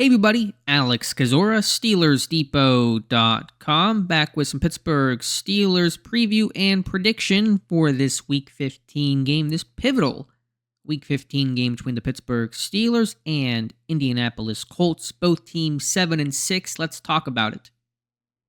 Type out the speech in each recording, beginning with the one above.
Hey everybody, Alex Kazora, SteelersDepot.com, back with some Pittsburgh Steelers preview and prediction for this Week 15 game, this pivotal Week 15 game between the Pittsburgh Steelers and Indianapolis Colts, both teams 7-6. Let's talk about it.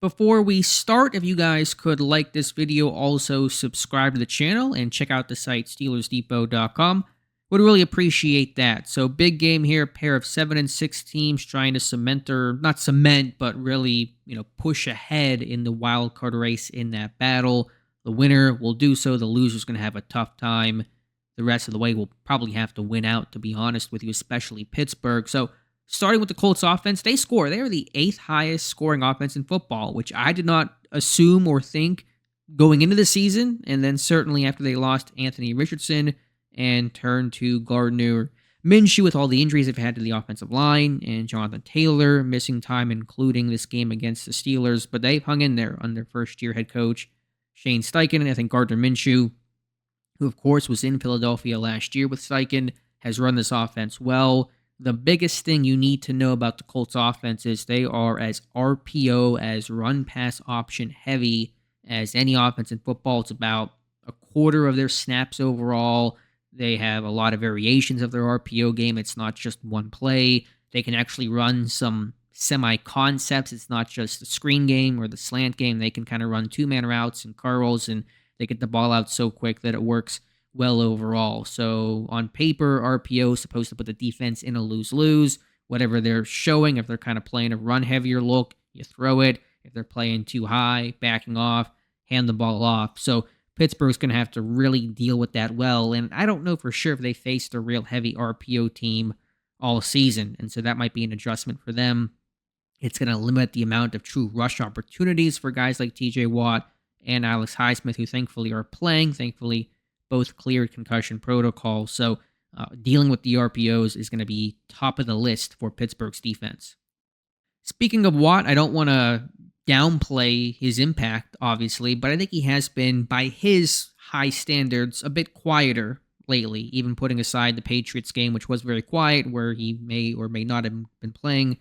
Before we start, if you guys could like this video, also subscribe to the channel and check out the site SteelersDepot.com. Would really appreciate that. So big game here, pair of 7-6 teams trying to cement, or not cement, but really, push ahead in the wild card race in that battle. The winner will do so. The loser's going to have a tough time. The rest of the way will probably have to win out, to be honest with you, especially Pittsburgh. So starting with the Colts offense, they score. They are the 8th highest scoring offense in football, which I did not assume or think going into the season. And then certainly after they lost Anthony Richardson and turned to Gardner Minshew with all the injuries they've had to the offensive line, and Jonathan Taylor missing time, including this game against the Steelers. But they've hung in there under first-year head coach Shane Steichen. And I think Gardner Minshew, who of course was in Philadelphia last year with Steichen, has run this offense well. The biggest thing you need to know about the Colts offense is they are as RPO, as run-pass option heavy as any offense in football. It's about a quarter of their snaps overall. They have a lot of variations of their RPO game. It's not just one play. They can actually run some semi-concepts. It's not just the screen game or the slant game. They can kind of run two-man routes and curls, and they get the ball out so quick that it works well overall. So on paper, RPO is supposed to put the defense in a lose-lose. Whatever they're showing, if they're kind of playing a run-heavier look, you throw it. If they're playing too high, backing off, hand the ball off. So Pittsburgh's going to have to really deal with that well, and I don't know for sure if they faced a real heavy RPO team all season, and so that might be an adjustment for them. It's going to limit the amount of true rush opportunities for guys like TJ Watt and Alex Highsmith, who thankfully are playing. Thankfully, both cleared concussion protocol, so dealing with the RPOs is going to be top of the list for Pittsburgh's defense. Speaking of Watt, I don't want to downplay his impact, obviously, but I think he has been, by his high standards, a bit quieter lately, even putting aside the Patriots game, which was very quiet, where he may or may not have been playing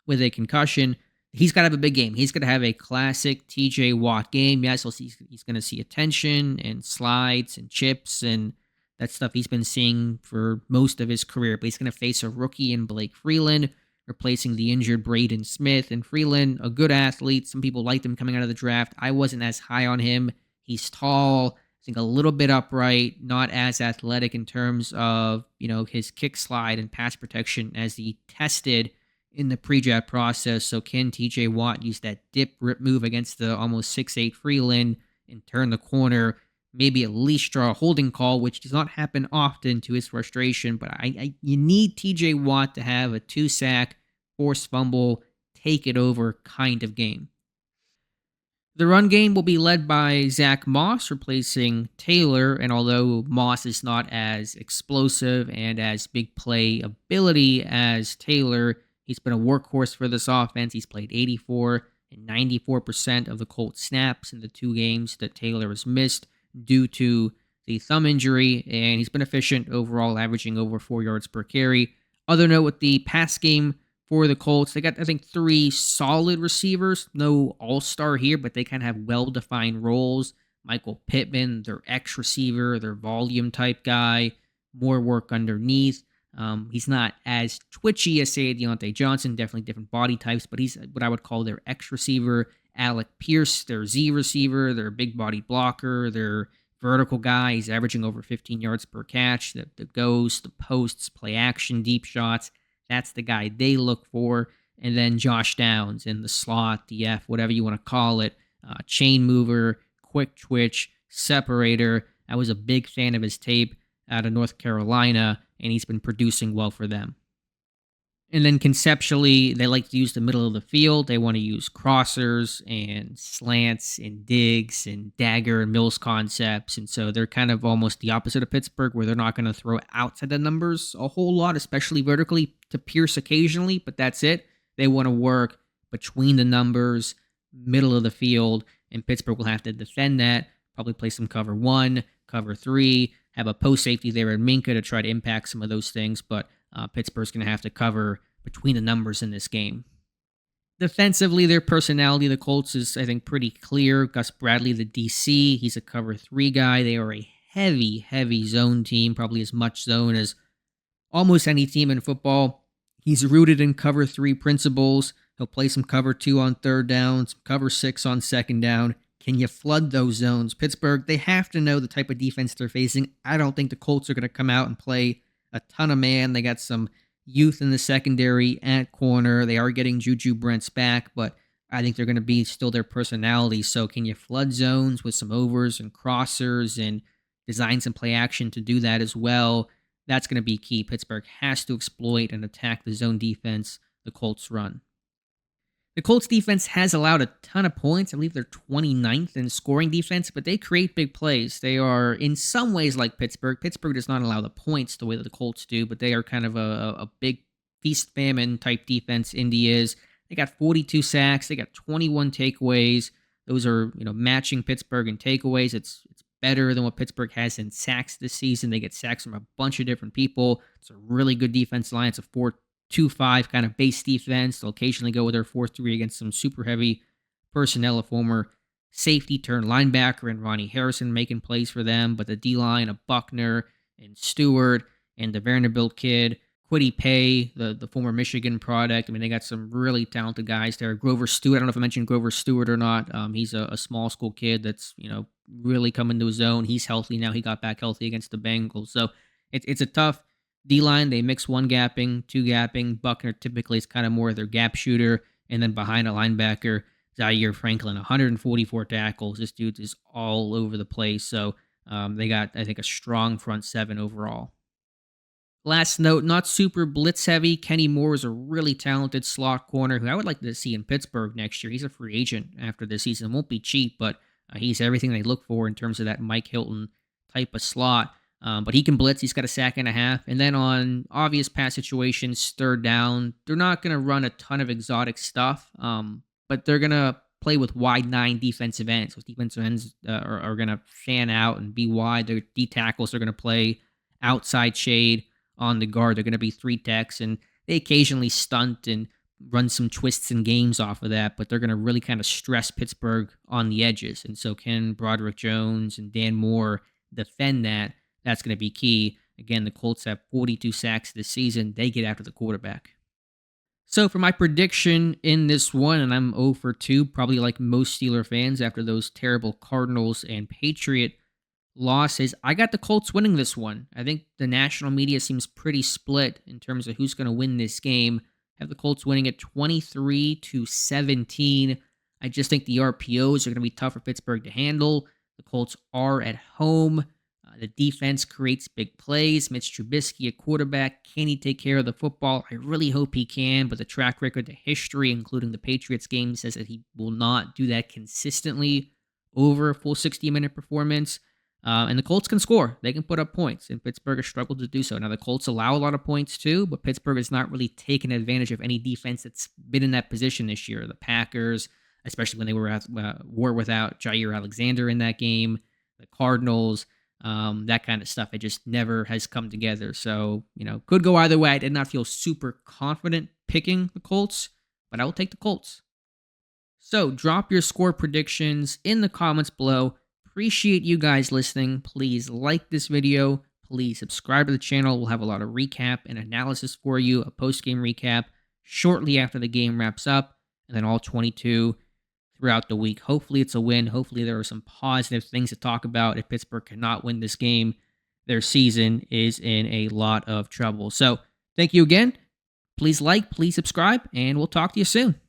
with a concussion. He's got to have a big game. He's going to have a classic TJ Watt game. Yes, he's going to see attention and slides and chips and that stuff he's been seeing for most of his career, but he's going to face a rookie in Blake Freeland, replacing the injured Braden Smith. And Freeland, a good athlete. Some people liked him coming out of the draft. I wasn't as high on him. He's tall, I think a little bit upright, not as athletic in terms of, his kick slide and pass protection as he tested in the pre-draft process. So can TJ Watt use that dip rip move against the almost 6'8 Freeland and turn the corner, maybe at least draw a holding call, which does not happen often to his frustration. But you need TJ Watt to have a 2-sack, forced fumble, take it over kind of game. The run game will be led by Zach Moss, replacing Taylor, and although Moss is not as explosive and as big play ability as Taylor, he's been a workhorse for this offense. He's played 84 and 94% of the Colts snaps in the two games that Taylor has missed due to the thumb injury, and he's been efficient overall, averaging over 4 yards per carry. Other note with the pass game for the Colts, they got, I think, 3 solid receivers. No all-star here, but they kind of have well-defined roles. Michael Pittman, their X-receiver, their volume-type guy, more work underneath. He's not as twitchy as, say, Deontay Johnson, definitely different body types, but he's what I would call their X-receiver. Alec Pierce, their Z-receiver, their big-body blocker, their vertical guy. He's averaging over 15 yards per catch. The goes, the posts, play action, deep shots. That's the guy they look for. And then Josh Downs in the slot, the F, whatever you want to call it. Chain mover, quick twitch, separator. I was a big fan of his tape out of North Carolina, and he's been producing well for them. And then conceptually, they like to use the middle of the field. They want to use crossers and slants and digs and dagger and Mills concepts. And so they're kind of almost the opposite of Pittsburgh, where they're not going to throw outside the numbers a whole lot, especially vertically, to Pierce occasionally, but that's it. They want to work between the numbers, middle of the field, and Pittsburgh will have to defend that, probably play some cover 1, cover 3, have a post safety there in Minka to try to impact some of those things, but Pittsburgh's going to have to cover between the numbers in this game. Defensively, their personality, the Colts, is, I think, pretty clear. Gus Bradley, the DC, he's a cover 3 guy. They are a heavy, heavy zone team, probably as much zone as almost any team in football. He's rooted in cover 3 principles. He'll play some cover 2 on third down, some cover 6 on second down. Can you flood those zones? Pittsburgh, they have to know the type of defense they're facing. I don't think the Colts are going to come out and play a ton of man. They got some youth in the secondary at corner. They are getting Juju Brents back, but I think they're going to be still their personality. So can you flood zones with some overs and crossers and design some play action to do that as well? That's going to be key. Pittsburgh has to exploit and attack the zone defense the Colts run. The Colts defense has allowed a ton of points. I believe they're 29th in scoring defense, but they create big plays. They are in some ways like Pittsburgh. Pittsburgh does not allow the points the way that the Colts do, but they are kind of a big feast-famine type defense. Indy is. They got 42 sacks. They got 21 takeaways. Those are, matching Pittsburgh in takeaways. It's better than what Pittsburgh has in sacks this season. They get sacks from a bunch of different people. It's a really good defense line. It's a 4-2-5 kind of base defense. They'll occasionally go with their 4-3 against some super heavy personnel. A former safety turned linebacker and Ronnie Harrison making plays for them. But the D-line of Buckner and Stewart and the Vanderbilt kid, Kwity Paye, the former Michigan product. I mean, they got some really talented guys there. Grover Stewart, I don't know if I mentioned Grover Stewart or not. He's a small school kid that's, really coming to his own. He's healthy now. He got back healthy against the Bengals. So it's a tough D-line. They mix 1 gapping, 2 gapping. Buckner typically is kind of more of their gap shooter. And then behind a linebacker, Zaire Franklin, 144 tackles. This dude is all over the place. So they got, I think, a strong front 7 overall. Last note, not super blitz heavy. Kenny Moore is a really talented slot corner who I would like to see in Pittsburgh next year. He's a free agent after this season. Won't be cheap, but he's everything they look for in terms of that Mike Hilton type of slot. But he can blitz. He's got a sack and a half. And then on obvious pass situations, third down, they're not going to run a ton of exotic stuff, but they're going to play with wide 9 defensive ends. Those defensive ends are going to fan out and be wide. Their D tackles are going to play outside shade on the guard. They're going to be 3 techs, and they occasionally stunt and run some twists and games off of that, but they're going to really kind of stress Pittsburgh on the edges. And so can Broderick Jones and Dan Moore defend that? That's going to be key. Again, the Colts have 42 sacks this season. They get after the quarterback. So for my prediction in this one, and I'm 0 for 2, probably like most Steeler fans after those terrible Cardinals and Patriot losses, I got the Colts winning this one. I think the national media seems pretty split in terms of who's going to win this game. I have the Colts winning it 23-17. I just think the RPOs are going to be tough for Pittsburgh to handle. The Colts are at home. The defense creates big plays. Mitch Trubisky, a quarterback, can he take care of the football? I really hope he can, but the track record, the history, including the Patriots game, says that he will not do that consistently over a full 60-minute performance. And the Colts can score. They can put up points, and Pittsburgh has struggled to do so. Now, the Colts allow a lot of points too, but Pittsburgh has not really taken advantage of any defense that's been in that position this year. The Packers, especially when they were without Jair Alexander in that game, the Cardinals, that kind of stuff. It just never has come together. So, could go either way. I did not feel super confident picking the Colts, but I will take the Colts. So, drop your score predictions in the comments below. Appreciate you guys listening. Please like this video. Please subscribe to the channel. We'll have a lot of recap and analysis for you, a post-game recap shortly after the game wraps up, and then all 22 throughout the week. Hopefully it's a win. Hopefully there are some positive things to talk about. If Pittsburgh cannot win this game, their season is in a lot of trouble. So thank you again. Please like, please subscribe, and we'll talk to you soon.